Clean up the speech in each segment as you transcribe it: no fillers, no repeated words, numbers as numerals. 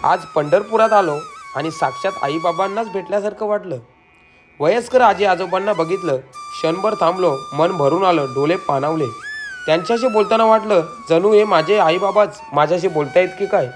आज पंढरपुरात आलो आणि साक्षात आईबाबांनाच भेटल्यासारखं वाटलं। वयस्कर आजी आजोबांना बघितलं, क्षणभर थांबलो, मन भरून आलं, डोळे पाणावले। त्यांच्याशी बोलताना वाटलं जणू हे माझे आईबाबाच माझ्याशी बोलतायत की काय।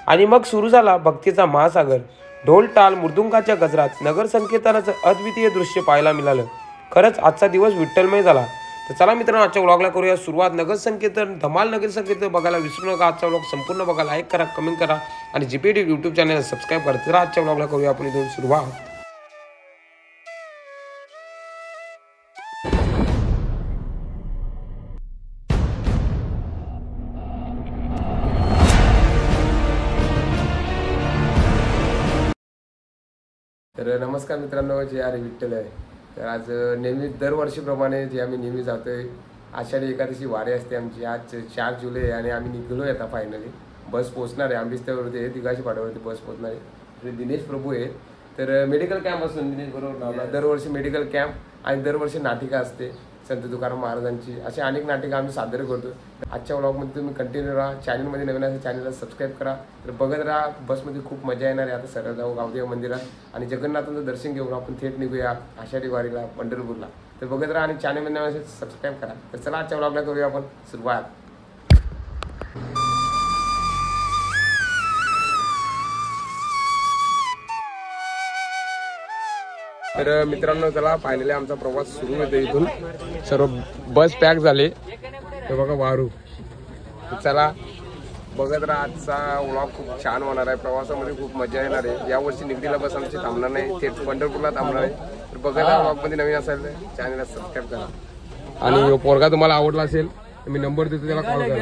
आणि मग सुरू झाला भक्तीचा महासागर। ढोल टाल मृदुंगाच्या गजरात नगर संकीर्तनाचं अद्वितीय दृश्य पाहायला मिळालं। खरंच आजचा दिवस विठ्ठलमय झाला। तर चला मित्रांनो, आजच्या व्लॉगला करूया सुरुवात। नगर संकीर्तन, धमाल नगर संकीर्तन बघायला विसरू नका। आजचा व्लॉग संपूर्ण बघा, लाईक करा, कमेंट करा आणि जीपीडी यूट्यूब चॅनलला सबस्क्राईब करा। तर आजच्या व्लॉगला करूया आपण इथून सुरुवात। तर नमस्कार मित्रांनो, जे आर विठ्ठल आहे। तर आज नेहमी दरवर्षीप्रमाणे जे आम्ही नेहमी जातोय, आषाढी एकादशी वारी असते आमची। आज 4 जुलै आणि आम्ही निघलोय आता फायनली। बस पोहोचणार आहे आंबिस्त्यावरती, दिघाची पाड्यावरती बस पोहोचणार आहे। दिनेश प्रभू आहे। तर मेडिकल कॅम्प असतो दिनेश बरोबर, दरवर्षी मेडिकल कॅम्प आणि दरवर्षी नाटिका असते संत तुकाराम महाराजांची। अशी अनेक नाटिका आम्ही सादर करतो। आजच्या व्लॉगमध्ये तुम्ही कंटिन्यू राहा। चॅनलमध्ये नवीन असेल चॅनलला सबस्क्राईब करा। तर बघत राहा, बसमध्ये खूप मजा येणार आहे। आता सरळ जाऊ गावदेव मंदिरात आणि जगन्नाथांचं दर्शन घेऊन आपण थेट निघूया आषाढी वारीला पंढरपूरला। तर बघत राहा आणि चॅनलमध्ये नवीन असेल सबस्क्राईब करा। तर चला आजच्या व्लॉगला करूया आपण सुरुवात। तर मित्रांनो, चला फायनली आमचा प्रवास सुरू होतो। इथून सर्व बस पॅक झाले, तर बघा वारू। चला बघत राहा, आजचा व्लॉग खूप छान होणार आहे। प्रवासामध्ये खूप मजा येणार आहे। यावर्षी निगडीला बस आमची थांबणार नाही, थेट पंढरपूरला थांबणार आहे। तर बघत राहा, व्लॉगमध्ये नवीन असेल तर चॅनलला सबस्क्राईब करा। आणि पोरगा तुम्हाला आवडला असेल तर मी नंबर देतो, त्याला कॉल करा।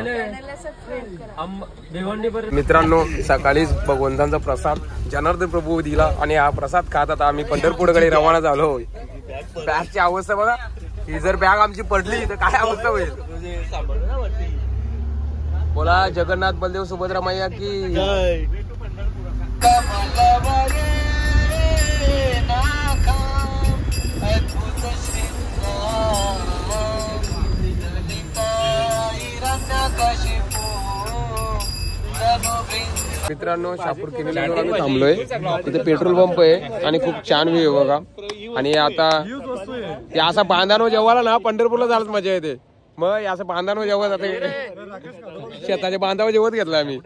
मित्रांनो, सकाळीच भगवंतांचा प्रसाद जनार्दन प्रभू दिला आणि हा प्रसाद खात आता आम्ही पंढरपूरकडे रवाना झालो। बॅगची अवस्था बघा, ही जर बॅग आमची पडली तर काय अवस्था होईल। बोला जगन्नाथ बलदेव सुभद्रा मैया की। मित्रांनो, शापूर किल्ल्यावर आम्ही थांबलोय। इथे पेट्रोल पंप आहे आणि खूप छान व्ह्यू आहे बघा। आणि आता ते असा बांधानो जेवायला ना पंढरपूरला जायला मजा येते। मग असं बांधानो जेवत आता शेताच्या बांधावर जेवत घेतला आम्ही।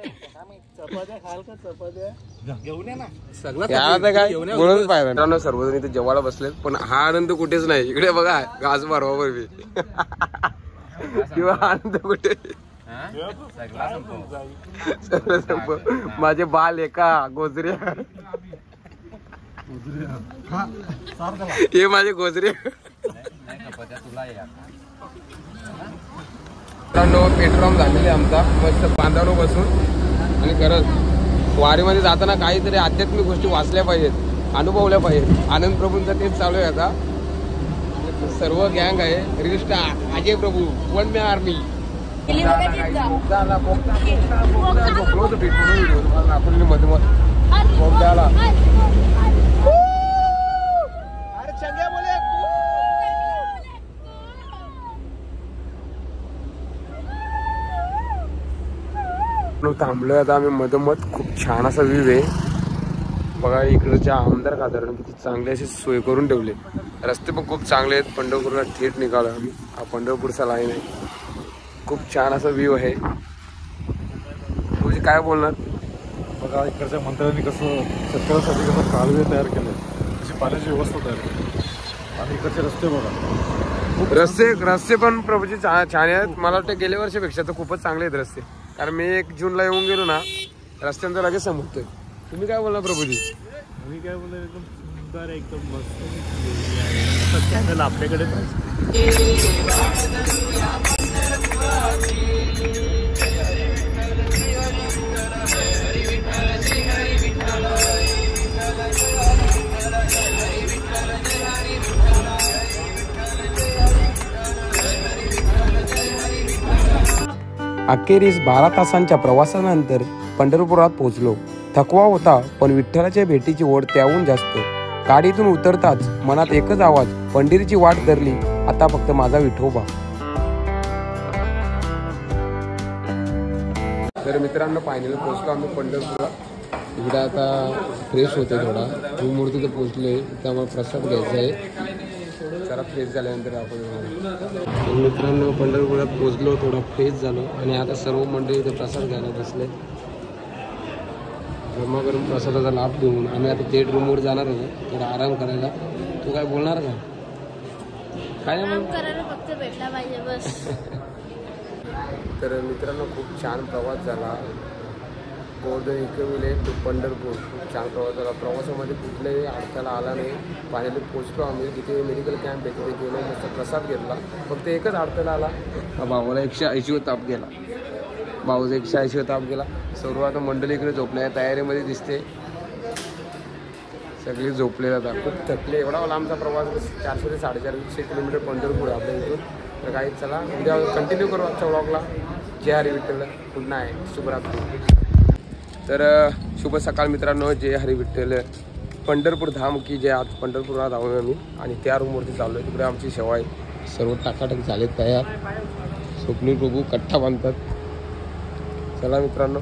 काय बोलूनच पाहिजे। मित्रांनो, सर्वजण इथे जेवायला बसलेत, पण हा आनंद कुठेच नाही। इकडे बघा घास मारवा किंवा आनंद कुठे। माझे बाल एका गोजरे, हे माझे गोजरे। पेट्रोल पंप झालेले आमचा मस्त बांधावर बसून। आणि खरंच वारीमध्ये जाताना काहीतरी आध्यात्मिक गोष्टी वाचल्या पाहिजेत, अनुभवल्या पाहिजेत। आनंद प्रभूंचा तेच चालू आहे आता। सर्व गँग आहे, रील स्टार अजय प्रभू, वन मॅन आर्मी। थांबलोय आता आम्ही मधोमध। खूप छान असा व्ह्यू आहे बघा। इकडच्या आमदार खासदारांनी किती चांगली अशी सोय करून ठेवली। रस्ते पण खूप चांगले आहेत। पंढरपूरला थेट निघालो आम्ही। हा पंढरपूरचा लाईन आहे। खूप छान असा व्ह्यू आहे। तुझे काय बोलणार? बघा, इकडच्या मंत्र्यांनी कसं शेतकऱ्यांसाठी कसं कालवे तयार केले, कशी पाण्याची व्यवस्था तयार केली। आणि इकडचे रस्ते बघा, रस्ते पण प्रभूजी छान आहेत। मला वाटतं गेल्या वर्षीपेक्षा तर खूपच चांगले आहेत रस्ते। कारण मी 1 जूनला येऊन गेलो ना, रस्त्यांचा लगेच समजतोय। तुम्ही काय बोलणार प्रभूजी? मी काय बोलणार, एकदम सुंदर, एकदम मस्त चॅनल आपल्याकडे अखेरीस 12 तासांच्या प्रवासानंतर पंढरपुरात पोहोचलो। थकवा होता, पण विठ्ठलाच्या भेटीची ओढ त्याहून जास्त। गाडीतून उतरताच मनात एकच आवाज, पंढरीची वाट धरली, आता फक्त माझा विठोबा। तर मित्रांनो, फायनली पोहोचलो आम्ही पंढरपूरला। इकडे आता फ्रेश होते थोडा रूमवरती तर पोचलोय. इथं आम्हाला प्रसाद घ्यायचा आहे. जरा फ्रेश झाल्यानंतर आपण मित्रांनो पंढरपुरात पोचलो, थोडा फ्रेश झालो आणि आता सर्व मंडळी इथे प्रसाद घ्यायला बसले. गरमागरम प्रसादाचा लाभ घेऊन आम्ही आता थेट रूमवर जाणार आहोत थोडा आराम करायला. तू काय बोलणार का? काय करायला फक्त भेटला पाहिजे बस. तर मित्रांनो खूप छान प्रवास झाला. गोवर्धन इकडे टू पंढरपूर खूप छान प्रवास झाला. प्रवासामध्ये कुठल्याही अडथळा आला नाही. फायनली पोचलो आम्ही. तिथे मेडिकल कॅम्प आहे तिथे गेलो, मस्त प्रसाद घेतला. फक्त एकच अडथळा आला, भावाला 180 ताप गेला. भाऊचा 180 ताप गेला. सर्व आता मंडळी इकडे झोपल्या तयारीमध्ये दिसते. सगळे झोपले जातात, खूप थकले. एवढा लांबचा प्रवास 400 ते 450 किलोमीटर पंढरपूर आहे आपल्या इथून. तर काही चला उद्या कंटिन्यू करू आजच्या व्लॉगला. जय हरी विठ्ठल. पुन्हा आहे शुभरात्री. तर शुभ सकाळ मित्रांनो. जय हरी विठ्ठल. पंढरपूर धाम की जय. आज पंढरपुरात आहोत आम्ही आणि त्या रूमवरती चाललो आहे. तिकडे आमची सेवा आहे. सर्व टाकाटक झालेत तयार. स्वप्नील प्रभू कट्टा बांधतात. चला मित्रांनो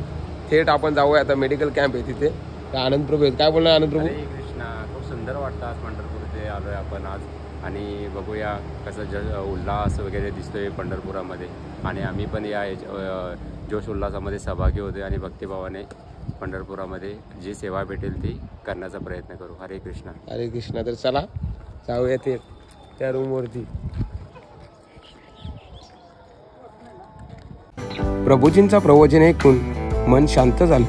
थेट आपण जाऊया आता. मेडिकल कॅम्प आहे तिथे. तर आनंद प्रभू आहेत. काय बोलणार आनंद प्रभू? कृष्णा. खूप सुंदर वाटतं आज पंढरपूरचे आलो आहे आपण आज आणि बघूया कसं उल्हास वगैरे दिसतोय पंढरपुरामध्ये. आणि आम्ही पण या जोश उल्हासामध्ये सहभागी होते आणि भक्तिभावाने पंढरपुरामध्ये जी सेवा भेटेल ती करण्याचा प्रयत्न करू. हरे कृष्णा. हरे कृष्णा. तर चला जाऊया थेट त्या रूमवरती. प्रभूजींचा प्रवचन ऐकून मन शांत झालं.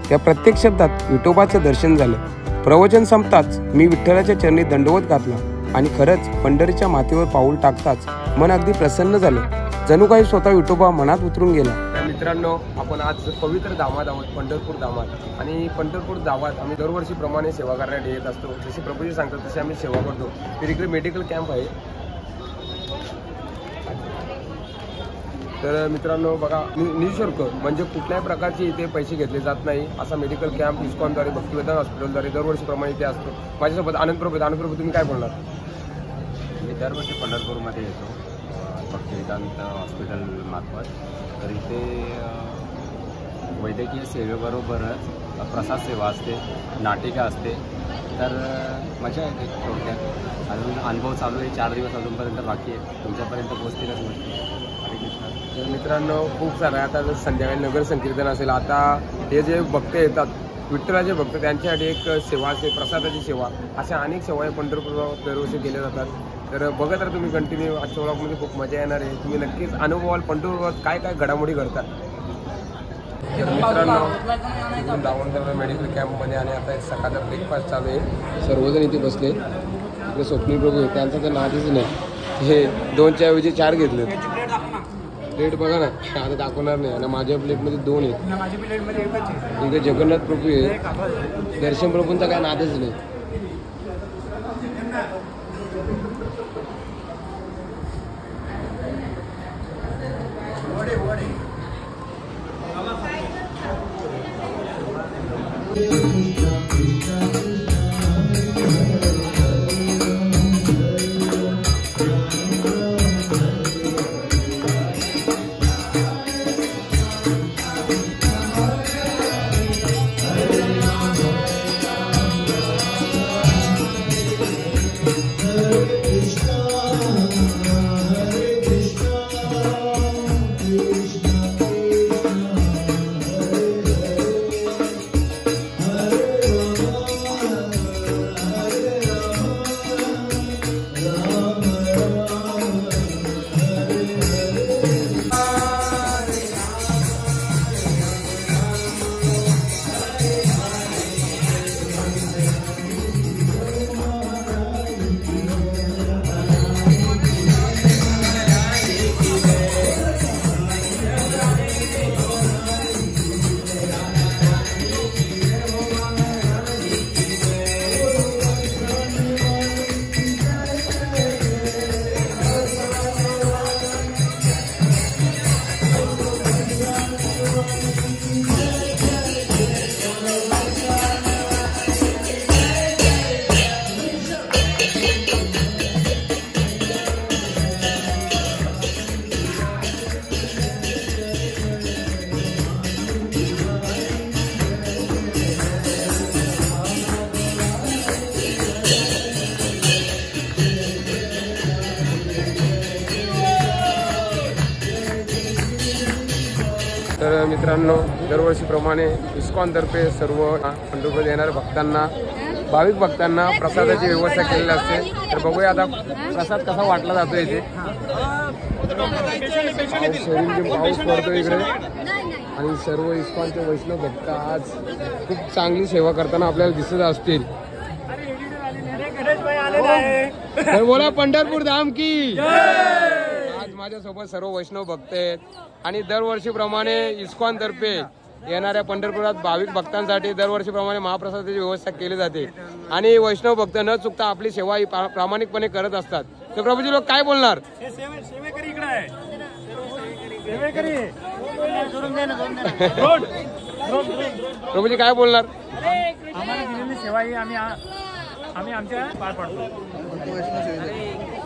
त्या प्रत्येक शब्दात विठोबाचं दर्शन झालं. प्रवचन संपताच मी विठ्ठलाच्या चरणी दंडवत घातला आणि खरंच पंढरीच्या माथेवर पाऊल टाकताच मन अगदी प्रसन्न झालं. जणू काही स्वतः विठोबा मनात उतरून गेला. मित्रांनो आपण आज पवित्र धामात आहोत, पंढरपूर धामात. आणि पंढरपूर धामात आम्ही दरवर्षीप्रमाणे सेवा करण्यासाठी येत असतो. जसे प्रभूजी सांगतात तसे आम्ही सेवा करतो. तर इकडे मेडिकल कॅम्प आहे. तर मित्रांनो बघा निःशुल्क म्हणजे कुठल्याही प्रकारचे इथे पैसे घेतले जात नाही असा मेडिकल कॅम्प इस्कॉनद्वारे भक्तिवेदांत हॉस्पिटलद्वारे दरवर्षीप्रमाणे इथे असतो. माझ्यासोबत आनंद प्रभू. आनंद प्रभू तुम्ही काय बोलणार? मी दरवर्षी पंढरपूरमध्ये येतो भक्तिवेदांत हॉस्पिटलमार्फत. तर इथे वैद्यकीय सेवेबरोबरच प्रसाद सेवा असते, नाटिका असते. तर मजा येते थोडक्यात. अजून अनुभव चालू आहे. 4 दिवस अजूनपर्यंत बाकी आहे. तुमच्यापर्यंत पोहोचतीलच गोष्टी. हरे कृष्ण. तर मित्रांनो खूप सारं आता संध्याकाळी नगर संकीर्तन असेल. आता हे जे भक्त येतात विठ्ठलाचे भक्त त्यांच्यासाठी एक सेवा असते, प्रसादाची सेवा. अशा अनेक सेवा पंढरपुरात दरवर्षी केल्या जातात. तर बघत राहा तुम्ही कंटिन्यू. आजच्या व्लॉगमध्ये खूप मजा येणार आहे. तुम्ही नक्कीच अनुभवाल पंढरपुरात काय काय घडामोडी घडतात. मित्रांनो दावणगाव मेडिकल कॅम्पमध्ये आणि आता सकाळचा ब्रेकफास्ट चालू आहे. सर्वजण इथे बसले. इकडे स्वप्नील प्रभू आहे, त्यांचा तर नादच नाही. हे 2च्या ऐवजी 4 घेतले. प्लेट बघा ना, आता दाखवणार नाही. आणि माझ्या प्लेटमध्ये 2 आहेत. इकडे जगन्नाथ प्रभू आहे. दर्शन प्रभूंचा काय नादच नाही. मित्रांनो, दरवर्षीप्रमाणे इस्कॉनतर्फे सर्व पंढरपूर येणाऱ्या भक्तांना, भाविक भक्तांना प्रसादाची व्यवस्था केलेली असते. तर बघूया आता प्रसाद कसा वाटला जातो इथे. पाऊस पडतो इकडे आणि सर्व इस्कॉनचे वैष्णव भक्त आज खूप चांगली सेवा करताना आपल्याला दिसत असतील. तर बोला पंढरपूर धाम की. आज माझ्यासोबत सर्व वैष्णव भक्त आहेत आणि दरवर्षीप्रमाणे इस्कॉनतर्फे येणाऱ्या पंढरपुरात भाविक भक्तांसाठी दरवर्षीप्रमाणे महाप्रसादाची व्यवस्था केली जाते आणि वैष्णव भक्त न चुकता आपली सेवा ही प्रामाणिकपणे करत असतात. तर प्रभूजी लोक काय बोलणार? प्रभूजी काय बोलणार? आम्हाला दिलेली सेवा ही आम्ही आमच्या पार पाडतो.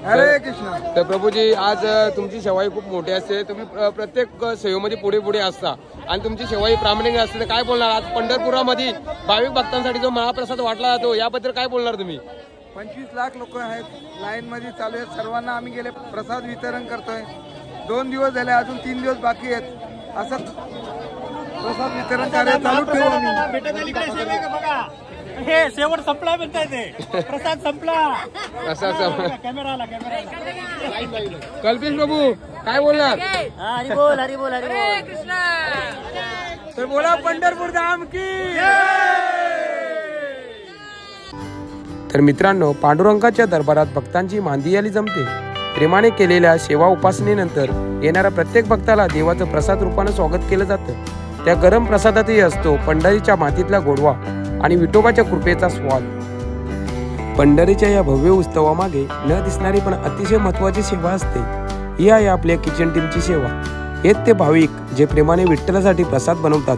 हरे कृष्ण. तर प्रभूजी, आज तुमची सेवा ही खूप मोठी असते. तुम्ही प्रत्येक सेवेमध्ये पुढे पुढे असता आणि तुमची सेवा ही प्रामाणिक असते. तर काय बोलणार? आज पंढरपुरामध्ये भाविक भक्तांसाठी जो महाप्रसाद वाटला जातो याबद्दल काय बोलणार तुम्ही? 25 लाख लोक आहेत लाईन मध्ये चालू आहेत. सर्वांना आम्ही गेले प्रसाद वितरण करतोय. 2 दिवस झाले, अजून 3 दिवस बाकी आहेत. असं प्रसाद वितरण कार्य चालू ठेवू आम्ही. हे शेवट संपला म्हणताय ते. प्रसाद संपला. कॅमेरा आला. कल्पेश प्रभू काय बोलणार? हरी बोल हरी बोल हरी बोल. तर बोला पंढरपूर धाम की. तर मित्रांनो, पांडुरंगाच्या दरबारात भक्तांची मांदियाली जमते. प्रेमाने केलेल्या सेवा उपासनेनंतर येणाऱ्या प्रत्येक भक्ताला देवाचं प्रसाद रूपानं स्वागत केलं जातं. त्या गरम प्रसादातही असतो पंढरीच्या मातीतला गोडवा आणि विठोबाच्या कृपेचा स्वाद. पंढरीच्या या भव्य उत्सवामागे न दिसणारी पण अतिशय महत्त्वाची सेवा असते. ही आहे आपल्या किचन टीमची सेवा. हेच ते भाविक जे प्रेमाने विठ्ठलासाठी प्रसाद बनवतात.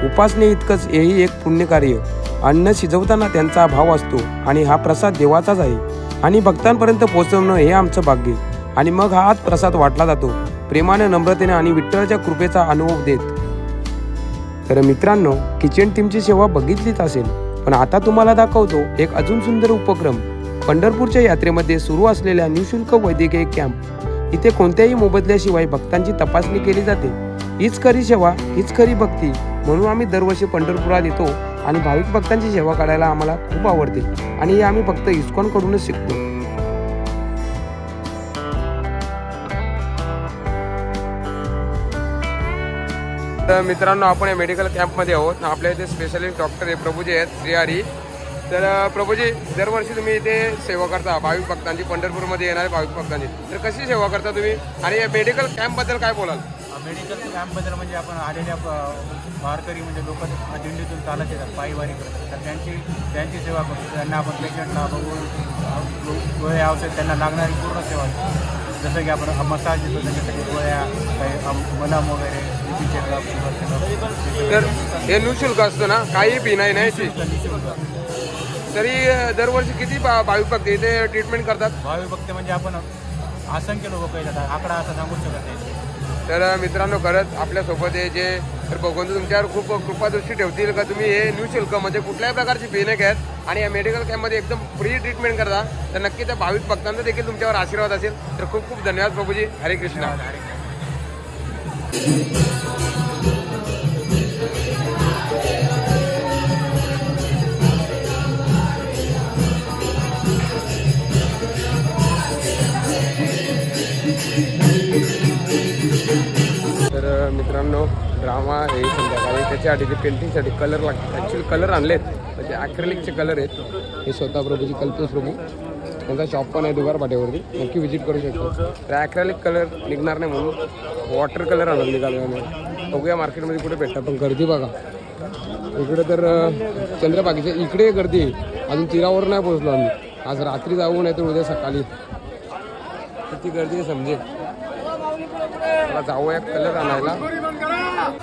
उपासने इतकंच हेही एक पुण्यकार्य. अन्न शिजवताना त्यांचा भाव असतो आणि हा प्रसाद देवाचाच आहे आणि भक्तांपर्यंत पोहोचवणं हे आमचं भाग्य. आणि मग हा आज प्रसाद वाटला जातो प्रेमाने, नम्रतेने आणि विठ्ठलाच्या कृपेचा अनुभव देत. तर मित्रांनो, किचन टीमची सेवा बघितलीच असेल, पण आता तुम्हाला दाखवतो एक अजून सुंदर उपक्रम. पंढरपूरच्या यात्रेमध्ये सुरू असलेल्या निःशुल्क वैद्यकीय कॅम्प. इथे कोणत्याही मोबदल्याशिवाय भक्तांची तपासणी केली जाते. हीच खरी सेवा, हीच खरी भक्ती. म्हणून आम्ही दरवर्षी पंढरपुरात येतो आणि भाविक भक्तांची सेवा करायला आम्हाला खूप आवडते आणि हे आम्ही फक्त इस्कॉन कडूनच शिकतो. तर मित्रांनो, आपण या मेडिकल कॅम्पमध्ये आहोत. आपल्या इथे स्पेशलिस्ट डॉक्टर आहे प्रभूजी आहेत, श्रीहरी. तर प्रभूजी, दरवर्षी तुम्ही इथे सेवा करता भाविक भक्तांची, पंढरपूरमध्ये येणाऱ्या भाविक भक्तांची. तर कशी सेवा करता तुम्ही आणि या मेडिकल कॅम्पबद्दल काय बोलाल? मेडिकल कॅम्पबद्दल म्हणजे आपण आलेल्या वारकरी म्हणजे लोक दिंडीतून चालत येतात, पायीवारी करतात. तर त्यांची सेवा करतो. त्यांना आपण पेशंटला बघून गोळ्या औषध त्यांना लागणारी पूर्ण सेवा देतो. जसं की आपण मसाज देतो, त्याच्यासाठी गोळ्या, काही मलम वगैरे, बीपी चेकअप, शुगर चेकअप. तर हे निःशुल्क असतं ना, काही फी नाही नाही? तरी दरवर्षी किती भाविक भक्त इथे ट्रीटमेंट करतात? भाविक भक्त म्हणजे आपण असंख्य लोक येतात, आकडा असा सांगू शकत नाही. तर मित्रांनो, खरंच आपल्यासोबत हे जे तर भगवंत तुमच्यावर खूप कृपादृष्टी ठेवतील का तुम्ही हे निःशुल्क म्हणजे कुठल्याही प्रकारची फी नाही घेत आणि या मेडिकल कॅम्पमध्ये एकदम फ्री ट्रीटमेंट करता. तर नक्की त्या भाविक भक्तांचा देखील तुमच्यावर आशीर्वाद असेल. तर खूप खूप धन्यवाद प्रभूजी. हरे कृष्ण. तर मित्रांनो, ड्रामा हे संध्याकाळी त्याच्यासाठी पेंटिंगसाठी कलर लागतात. ॲक्च्युली कलर आणलेत म्हणजे ॲक्रेलिकचे कलर आहेत. हे स्वतः प्रभूजी, कल्पेश प्रभू, त्यांचा शॉप पण आहे दुगार पाट्यावरती, नक्की व्हिजिट करू शकतो. तर ॲक्रेलिक कलर निघणार नाही म्हणून वॉटर कलर आणून निघालो आम्ही. बघूया मार्केटमध्ये कुठे भेटतात. पण गर्दी बघा इकडे. तर चंद्रबागेच्या इकडे गर्दी. अजून तीरावर नाही पोहोचलो आम्ही. आज रात्री जाऊ नाही तर उद्या सकाळी. किती गर्दी आहे समजेल. मला जाऊया कलर आणायला.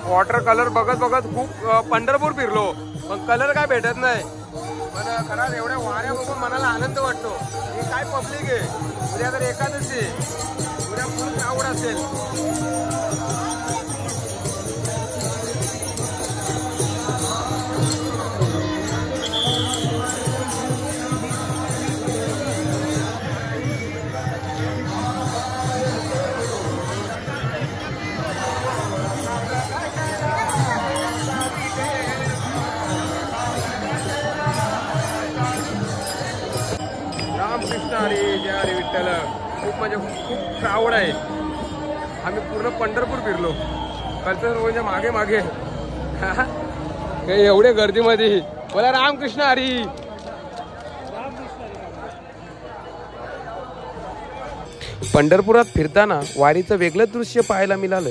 वॉटर कलर बघत बघत खूप पंढरपूर फिरलो, पण कलर काय भेटत नाही. पण खरंच एवढ्या वाऱ्या बघून मनाला आनंद वाटतो. हे काय पब्लिक आहे. उद्या तर एकादशी, उद्या फुल क्राऊड असेल. हरी जय हरी विठ्ठल. खूप म्हणजे खूप प्राऊड आहे. आम्ही पूर्ण पंढरपूर फिरलो कल्चर म्हणजे मागे मागे एवढे गर्दीमध्ये. बोला रामकृष्ण हरी. पंढरपुरात फिरताना वारीचं वेगळंच दृश्य पाहायला मिळालं.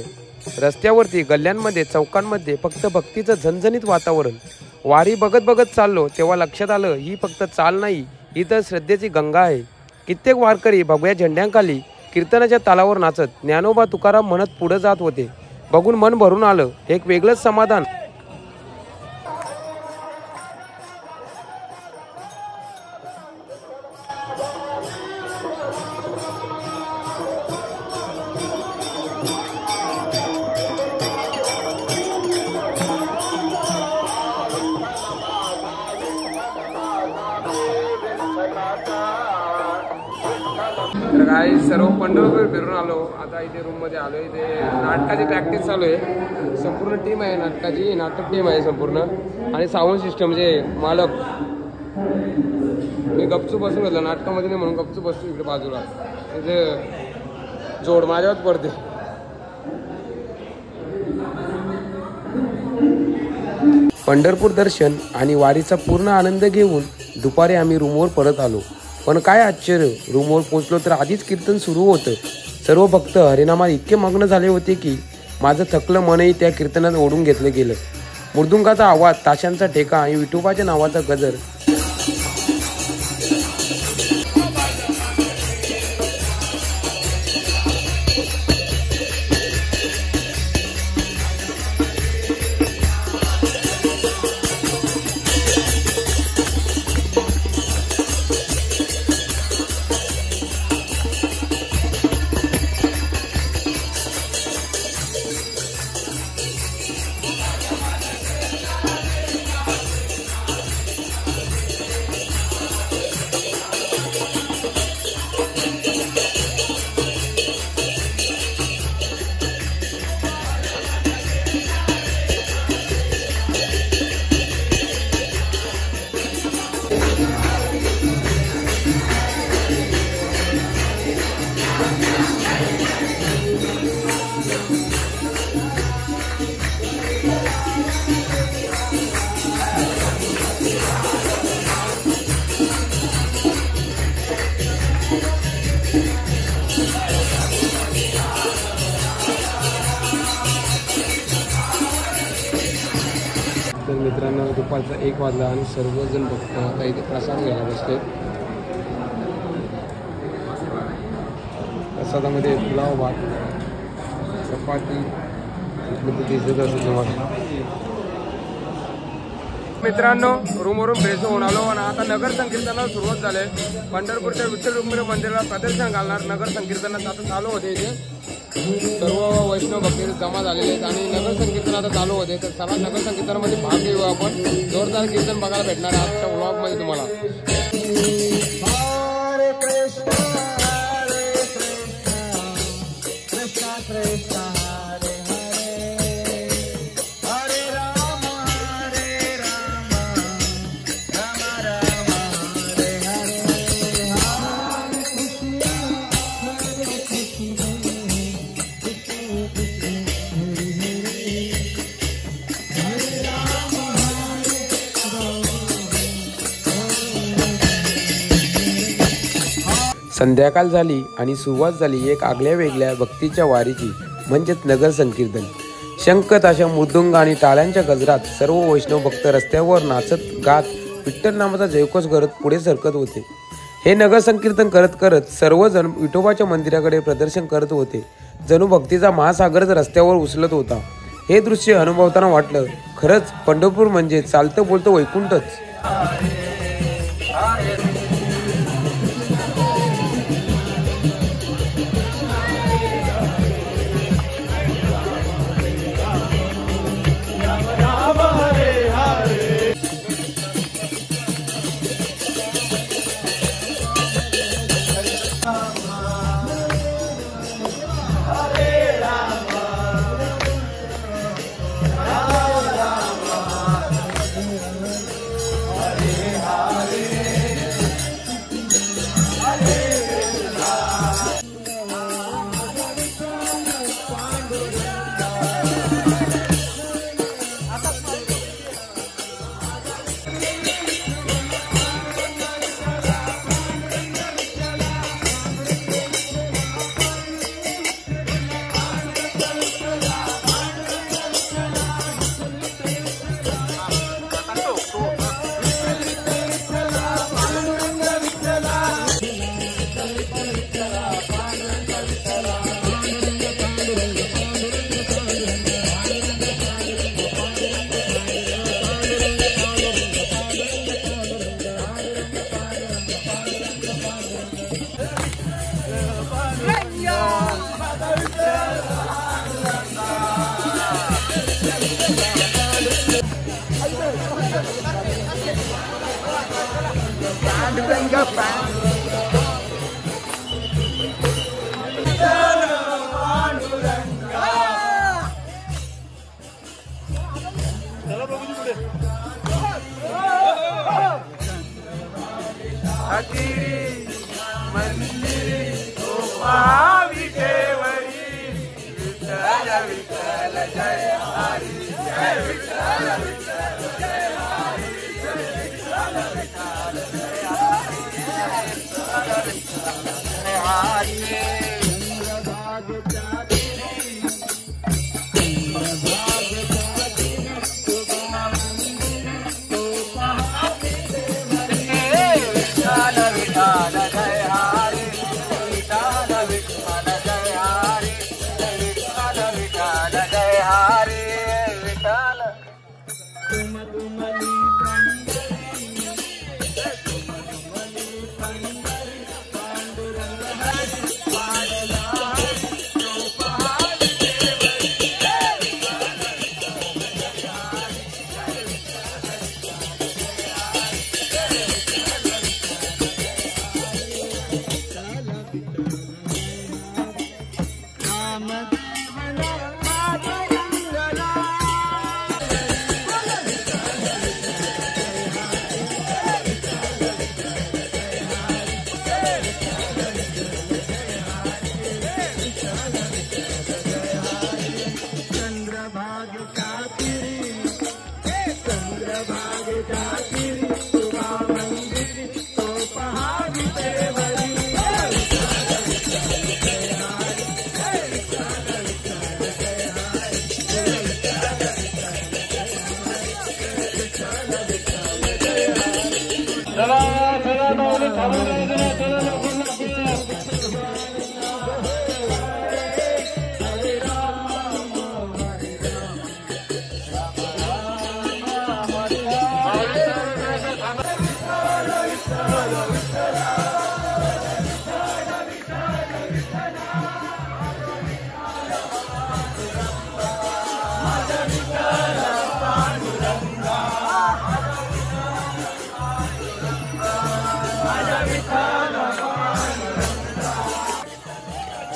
रस्त्यावरती गल्ल्यांमध्ये चौकांमध्ये फक्त भक्तीचं झणझणीत वातावरण. वारी बघत बघत चाललो तेव्हा लक्षात आलं ही फक्त चाल नाही, ही तर श्रद्धेची गंगा आहे. कित्येक वारकरी भगव्या झेंड्यांखाली कीर्तनाच्या तालावर नाचत ज्ञानोबा तुकाराम म्हणत पुढे जात होते. बघून मन भरून आलं. एक वेगळंच समाधान. तर काही सर्व पंढरपूर फिरून आलो. आता इथे रूम मध्ये आलो. इथे नाटकाची प्रॅक्टिस चालू आहे. संपूर्ण टीम आहे नाटकाची. नाटक टीम आहे संपूर्ण. आणि साऊंड सिस्टम जे मालक. मी गपचूप बसून घेतलं नाटकामध्ये नाही म्हणून गपचूप बसतो इकडे बाजूला. इथे जोड माझ्यावर पडते. पंढरपूर दर्शन आणि वारीचा पूर्ण आनंद घेऊन दुपारी आम्ही रूमवर परत आलो. पण काय आश्चर्य, रूमवर पोहोचलो तर आधीच कीर्तन सुरू होतं. सर्व भक्त हरिनामात इतके मग्न झाले होते की माझं थकलं मनही त्या कीर्तनात ओढून घेतलं गेलं. मृदुंगाचा आवाज, ताशांचा ठेका आणि विठोबाच्या नावाचा गजर. तर मित्रांनो दुपारचा 1 वाजला आणि सर्वजण भक्त आता इथे प्रसाद घ्यायला बसले. प्रसादामध्ये पुलाव, भात, चपाती दिसत असं तुम्हाला. मित्रांनो रूमवरून फ्रेश होऊन आलो आणि आता नगर संकीर्तनाला सुरुवात झाली. पंढरपूरच्या विठ्ठल रुक्मिणी मंदिराला प्रदर्शन घालणार नगर संकीर्तनात आता चालू होते. इथे सर्व वैष्णव भक्ती जमा झालेले आहेत आणि नगर संकीर्तन आता चालू होते. तर चला नगर संकीर्तनामध्ये भाग घेऊ आपण. जोरदार कीर्तन बघायला भेटणार आहे आजच्या व्लॉगमध्ये तुम्हाला. हरे कृष्ण कृष्ण कृष्ण हरे हरे हरे राम राम राम हरे हरे. संध्याकाळ झाली आणि सुरुवात झाली एक आगळ्या वेगळ्या भक्तीच्या वारीची, म्हणजेच नगर संकीर्तन. शंख, ताशा, मृदुंग आणि टाळ्यांच्या गजरात सर्व वैष्णव भक्त रस्त्यावर नाचत गात विठ्ठल नामाचा जयघोष करत पुढे सरकत होते. हे नगर संकीर्तन करत करत सर्वजण विठोबाच्या मंदिराकडे प्रदर्शन करत होते. जणू भक्तीचा महासागरच रस्त्यावर उचलत होता. हे दृश्य अनुभवताना वाटलं खरंच पंढरपूर म्हणजे चालतं बोलतं वैकुंठच. हरे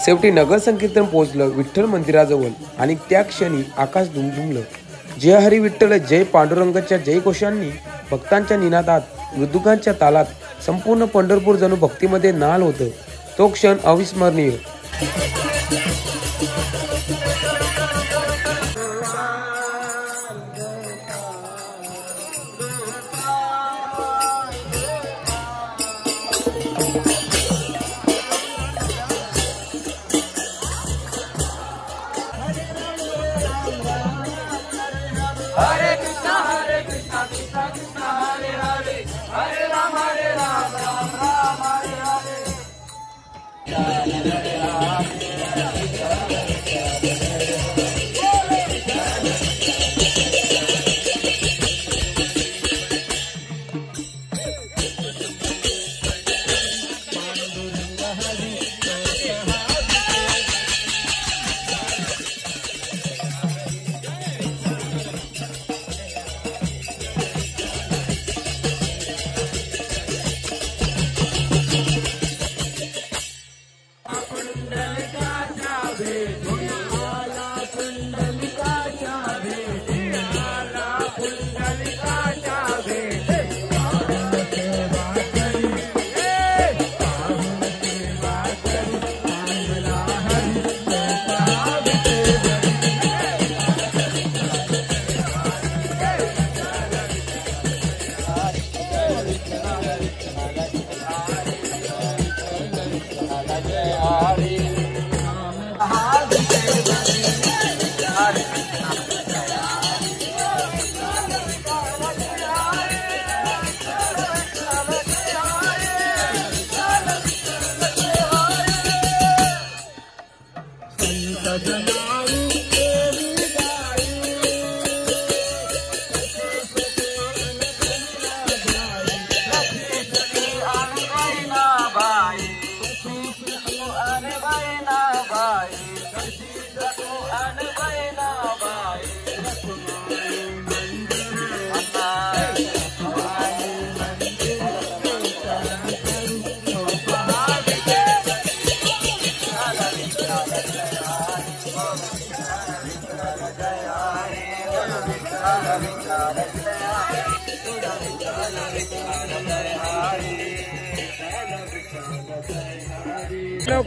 शेवटी नगर संकीर्तन पोहोचलं विठ्ठल मंदिराजवळ आणि त्या क्षणी आकाश दुमदुमलं. जय हरी विठ्ठल जय पांडुरंगाच्या जयघोषांनी भक्तांच्या निनादात मृदुकांच्या तालात संपूर्ण पंढरपूर जणू भक्तीमध्ये नाल होतं. तो क्षण अविस्मरणीय.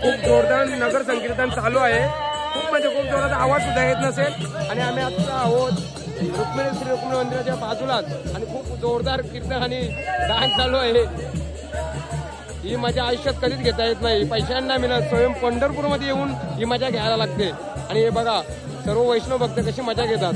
खूप जोरदार नगर संकीर्तन चालू आहे. खूप म्हणजे खूप जोराचा आवाज सुद्धा येत नसेल. आणि आम्ही आता आहोत रुक्मिणी श्री रुक्मिणी मंदिराच्या बाजूलाच आणि खूप जोरदार कीर्तन आणि डान्स चालू आहे. ही मजा आयुष्यात कधीच घेता येत नाही. पैशांना मिळत स्वयं पंढरपूरमध्ये येऊन ही मजा घ्यायला लागते. आणि हे बघा सर्व वैष्णव भक्त कशी मजा घेतात.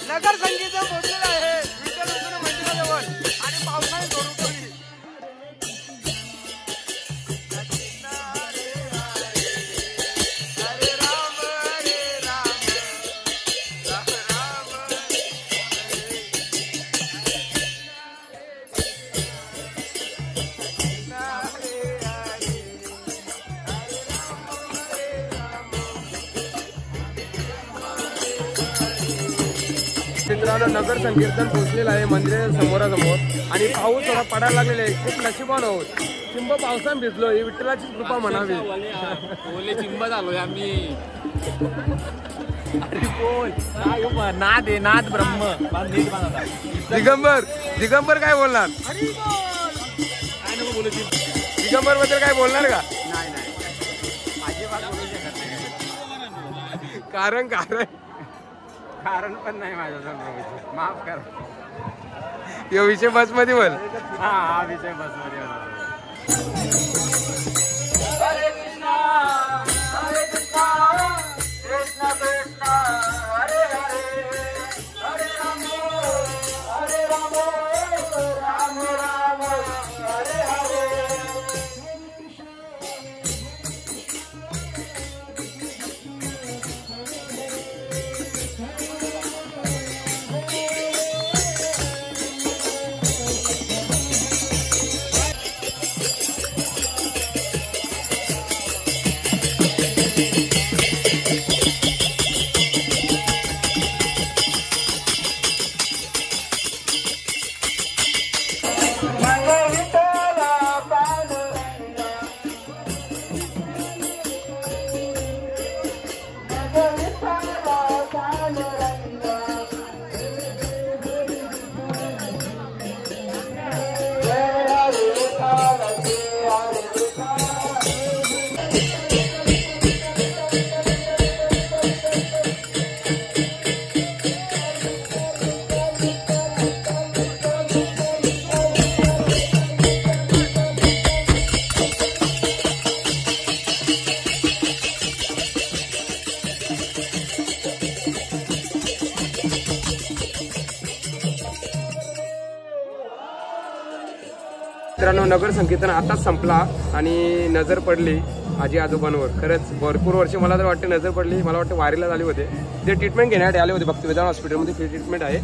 नगर संगीत पोहोचलेलं आहे विठ्ठल रुक्मिणी मंदिराजवळ आणि पावसाने जोर उठवली. मित्रांनो नगर संकीर्तन पोहोचलेलं आहे मंदिराच्या समोरासमोर आणि पाऊस थोडा पडायला लागलेला आहे. खूप नशिबान आहोत. चिंब पावसाने भिजलो. ही विठ्ठलाची कृपा म्हणावी. ओले चिंब झालोय आम्ही. अरे बोल नाद आहे नाद ब्रह्म दिगंबर काय बोलणार? काय नको बोलू. दिगंबर बद्दल काय बोलणार का? नाही अजिबात बोलू शकत नाही. कारण कारण पण नाही माझ्यासमोर. माफ करा. यो विषय बस मध्ये बोल. हा विषय बसमध्ये होता. मित्रांनो नगर संकीर्तन आताच संपला आणि नजर पडली आजी आजोबांवर. खरंच भरपूर वर्ष मला तर वाटतं नजर पडली. मला वाटतं वारीला झाले होते. ते ट्रीटमेंट घेण्यासाठी आले होते भक्तिवेदांत हॉस्पिटलमध्ये. फ्री ट्रीटमेंट आहे.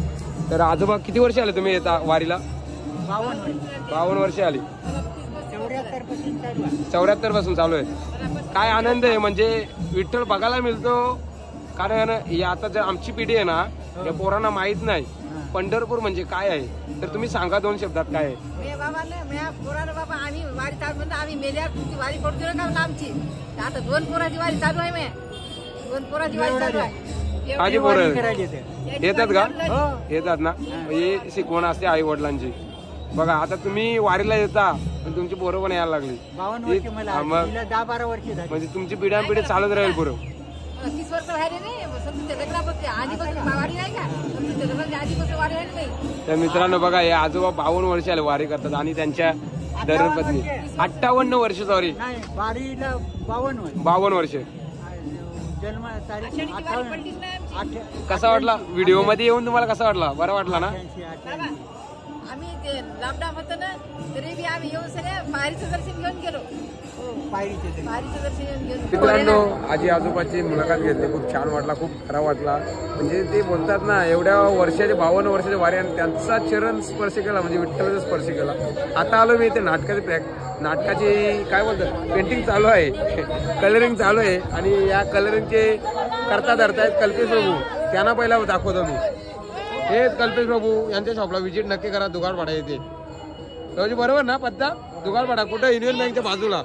तर आजोबा किती वर्ष आले तुम्ही येता वारीला? 52 वर्ष आली. 74 पासून चालू आहे. काय आनंद आहे म्हणजे विठ्ठल बघायला मिळतो. कारण आता जर आमची पिढी आहे ना या पोरांना माहित नाही पंढरपूर म्हणजे काय आहे. तर तुम्ही सांगा 2 शब्दात काय आहे. बाबा आम्ही वारी चालू म्हणतो. आम्ही मेल्यावर तुमची वारी पडतो ना आमची. आता 2 पोराची वारी चालू आहे. 2 पोराची वारी चालू आहे. माझी पोरं येतात का? येतात ना. ही शिकवण असते आई वडिलांची. बघा आता तुम्ही वारीला येता पण तुमची पोरं पण यायला लागली. 10-12 वर्ष म्हणजे तुमची पिढ्यानपिढी चालत राहील पोरं. 30 वर्ष राहिले नाही. आधीपासून वारी नाही का? आधीपासून वारी राहिली नाही. तर मित्रांनो बघा हे आजोबा 52 वर्ष आले वारी करतात आणि त्यांच्या धर्मपत्नी 58 वर्ष सॉरी वारीला 52 वर्ष. जन्म कसा वाटला व्हिडिओ मध्ये येऊन? तुम्हाला कसा वाटला? बरा वाटला ना? आम्ही ते लॉकडाऊन होतं ना तरी बी आम्ही येऊन सगळ्या वारीचं दर्शन घेऊन गेलो. वारीचं दर्शन घेऊन मित्रांनो आजी आजोबाची मुलाखत घेतली, खूप छान वाटला, खूप खरा वाटला. म्हणजे ते बोलतात ना एवढ्या वर्षाचे 52 वर्षाचे वारी आणि त्यांचा चरण स्पर्श केला म्हणजे विठ्ठलाचा स्पर्श केला. आता आलो मी इथे नाटकाची काय बोलतात पेंटिंग चालू आहे, कलरिंग चालू आहे आणि या कलरिंगचे करता धरतायत कल्पेश प्रभू. त्यांना पहिला दाखवतो मी. हे कल्पेश प्रभू यांच्या शॉपला व्हिजिट नक्की करा. दुगारपाडा येते बरोबर ना पत्ता? दुगारपाडा कुठं? युनियन बँकच्या बाजूला.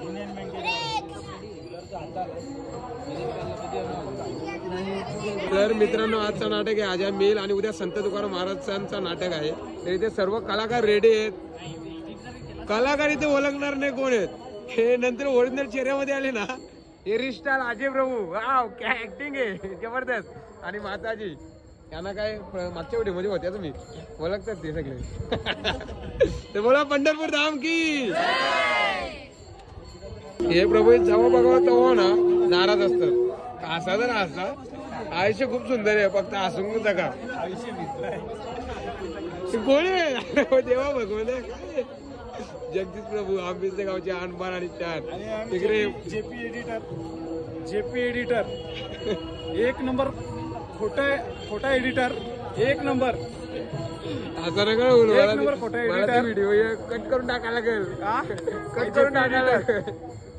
तर मित्रांनो आजचं नाटक आहे आजा मेल आणि उद्या संत तुकाराम महाराजांचं नाटक आहे. तर इथे सर्व कलाकार रेडी आहेत. कलाकार इथे ओळखणार नाही कोण आहेत. हे नंतर ओरिजिनल चेहऱ्यामध्ये आले ना हे रिस्टार अजय प्रभू. वाव काय ऍक्टिंग आहे जबरदस्त. आणि माताजी यांना काय मागच्या व्हिडिओमध्ये होत्या तुम्ही ओळखतात ते सगळे. तर बोला पंढरपूर धाम की. हे प्रभू जेव्हा बघावं तेव्हा ना नाराज असतात. असा तर असा आयुष्य खूप सुंदर आहे, फक्त हसून नका. कोणी देवा भगवंत जगदीश प्रभू आंबेचे गावचे आणबार आणि चार तिकडे जेपी एडिटर एक नंबर. खोटा एडिटर एक नंबर. असं नका व्हिडिओ कट करून टाकायला लागेल. कट करून टाकायला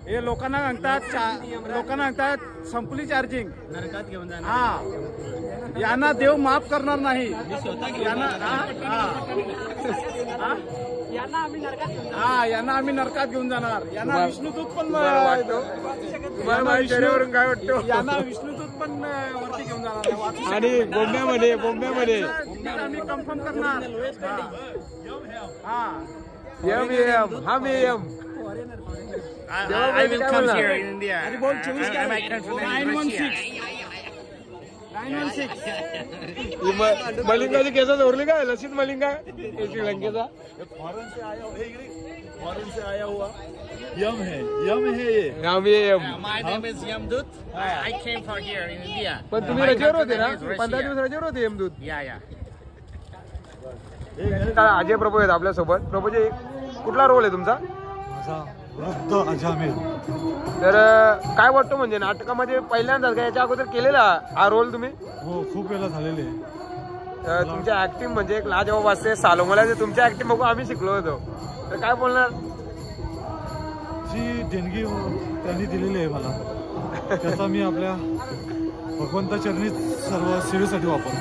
हे लोकांना सांगतात संपली चार्जिंग नरकात घेऊन जाणार. हा यांना देव माफ करणार नाही. यांना आम्ही नरकात घेऊन जाणार. यांना विष्णुदूत पण चेहऱ्यावरून काय वाटतं यांना विष्णुदूत पण वरती घेऊन जाणार. आणि बोंब्यामध्ये आम्ही कन्फर्म करणार. यम यम हम यम. I will come here in India. I might come from 916. मलिंगाची केस जोडली का लसित मलिंगा श्रीलंकेचा. फॉरेन से आया हुआ यम है ये. राम यम. My name is Yamdut. I came from here in India. पण तुम्ही रजेवर होते ना 15 दिवस रजेवर होते यमदूत. Yeah. अजय प्रभू आहेत आपल्यासोबत. प्रभूजी कुठला रोल आहे तुमचा? वृद्ध अजामिल. तर काय वाटतं म्हणजे नाटकामध्ये पहिल्यांदाच का याच्या अगोदर केलेला हा रोल तुम्ही? हो खूप वेळा झालेले. तुमच्या ऍक्टिंग म्हणजे एक लाजवाब असते. सालोमला तुमच्या ऍक्टिंग बघू आम्ही शिकलो होतो. तर काय बोलणार? जी देणगी त्यांनी दिलेली आहे मला त्याचा मी आपल्या भगवंताचरणी सर्व सेवेसाठी वापरतो.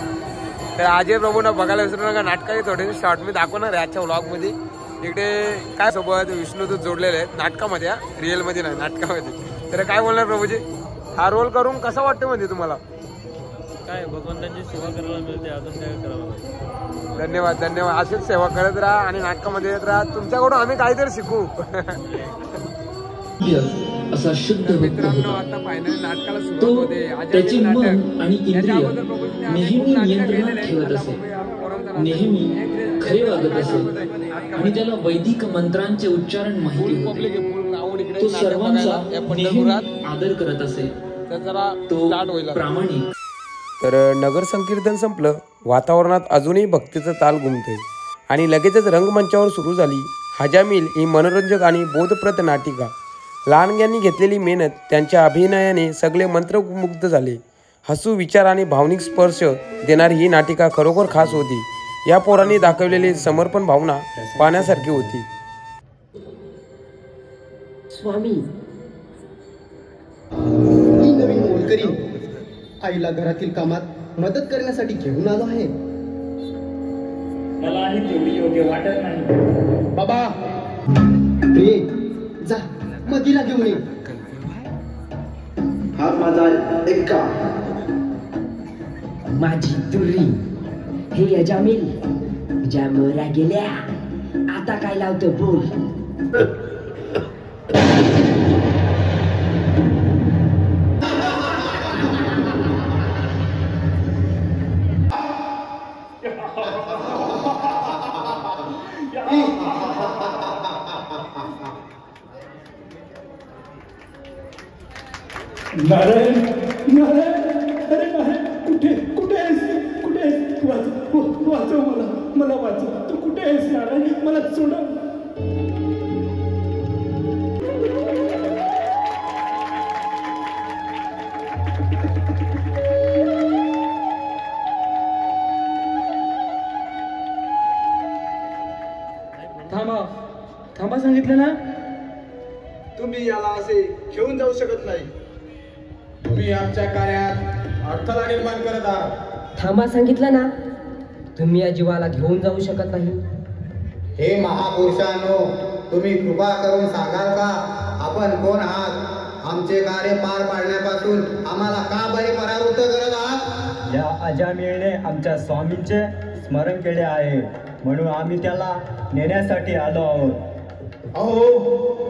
तर अजय प्रभूंना बघायला विसरू नका. नाटकाचे थोडेसे शॉर्ट मी दाखवणार आहे आजच्या व्लॉग मध्ये. इकडे काय सोबत विष्णुदूत जोडलेले आहेत नाटकामध्ये, रिअल मध्ये नाही नाटकामध्ये. तर काय बोलणार प्रभूजी हा रोल करून कसं वाटतं म्हणजे तुम्हाला? काय भगवंताची सेवा करायला मिळते, अजून काय करावं. धन्यवाद धन्यवाद. अशीच सेवा करत राहा आणि नाटकामध्ये येत राहा. तुमच्याकडून आम्ही काहीतरी शिकू. असा शुद्ध मित्रांनो आता फायनली नाटकाला सुरुवात तो होते. त्याचे मन आणि इंद्रिय नेहमी नियंत्रणात ठेवत असे, नेहमी खरे वागत असे आणि त्याला वैदिक मंत्रांचे उच्चारण माहिती होते. तो सर्वांचा नेहमी आदर करत असे. तो प्रामाणिक. तर नगर संकीर्तन संपलं. वातावरणात अजूनही भक्तीचं ताल घुमतोय आणि लगेचच रंगमंचावर सुरू झाली हजामिल ही मनोरंजक आणि बोधप्रद नाटिका. लहानग्यांनी घेतलेली मेहनत, त्यांच्या अभिनयाने सगळे मंत्रमुग्ध झाले. हसू, विचार आणि भावनिक स्पर्श देणारी ही नाटिका खरोखर खास होती. या पोरांनी दाखवलेली समर्पण भावना पाहण्यासारखी होती. स्वामी ही नवीन मोलकरी आईला घरातील कामात मदत करण्यासाठी घेऊन आलो आहे. मला तेवढी योग्य वाटत नाही. बाबा प्रिय जा मदीला घेऊन ये. हा माझा एक्का. माझी तुरी. हे अजामिल ज्या मोऱ्या गेल्या आता काय लावतो बोल. नारायण नारायण अरे नारायण कुठे कुठे आहेस कुठे आहेस? वाचव मला वाचव. तू कुठे आहेस नारायण? मला सोड. सांगितलं ना. तुम्ही याला असे घेऊन जाऊ शकत नाही. तुम्ही आमच्या कार्यात अडथळा निर्माण करत आहात. थांबा सांगितलं ना. तुम्ही या जीवाला घेऊन जाऊ शकत नाही. हे महापुरुषांनो, तुम्ही कृपा करून सांगाल का आपण कोण आहात? आमचे कार्य पार पाडण्यापासून आम्हाला का बरे परावृत्त करत आहात? या अजामिळने आमच्या स्वामींचे स्मरण केले आहे, म्हणून आम्ही त्याला नेण्यासाठी आलो आहोत. अहो,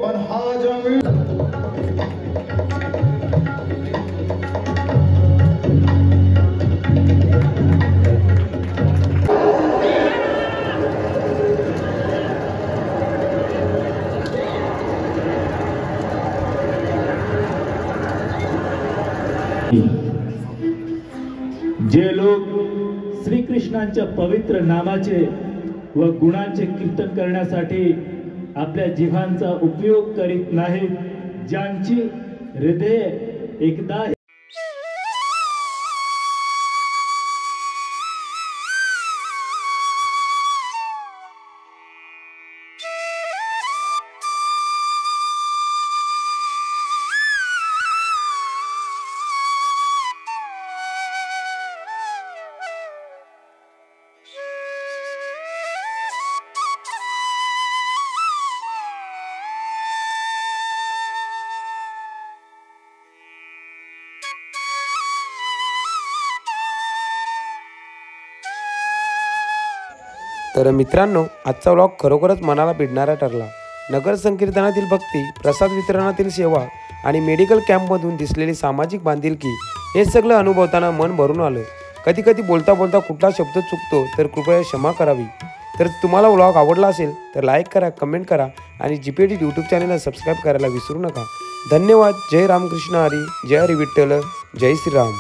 पण हा अजामिळ जे लोक श्रीकृष्णांच्या पवित्र नामाचे व गुणांचे कीर्तन करण्यासाठी आपल्या जिव्हांचा उपयोग करीत नाहीत, ज्यांची हृदय एकदा तर मित्रांनो, आजचा व्लॉग खरोखरच मनाला भिडणारा ठरला. नगर संकीर्तनातील भक्ती, प्रसाद वितरणातील सेवा आणि मेडिकल कॅम्पमधून दिसलेली सामाजिक बांधिलकी हे सगळं अनुभवताना मन भरून आलं. कधी कधी बोलता बोलता कुठला शब्द चुकतो तर कृपया क्षमा करावी. तर तुम्हाला व्लॉग आवडला असेल तर लाईक करा, कमेंट करा आणि GPD यूट्यूब चॅनलला सबस्क्राईब करायला विसरू नका. धन्यवाद. जय रामकृष्ण हरी, जय हरी विठ्ठल, जय श्रीराम.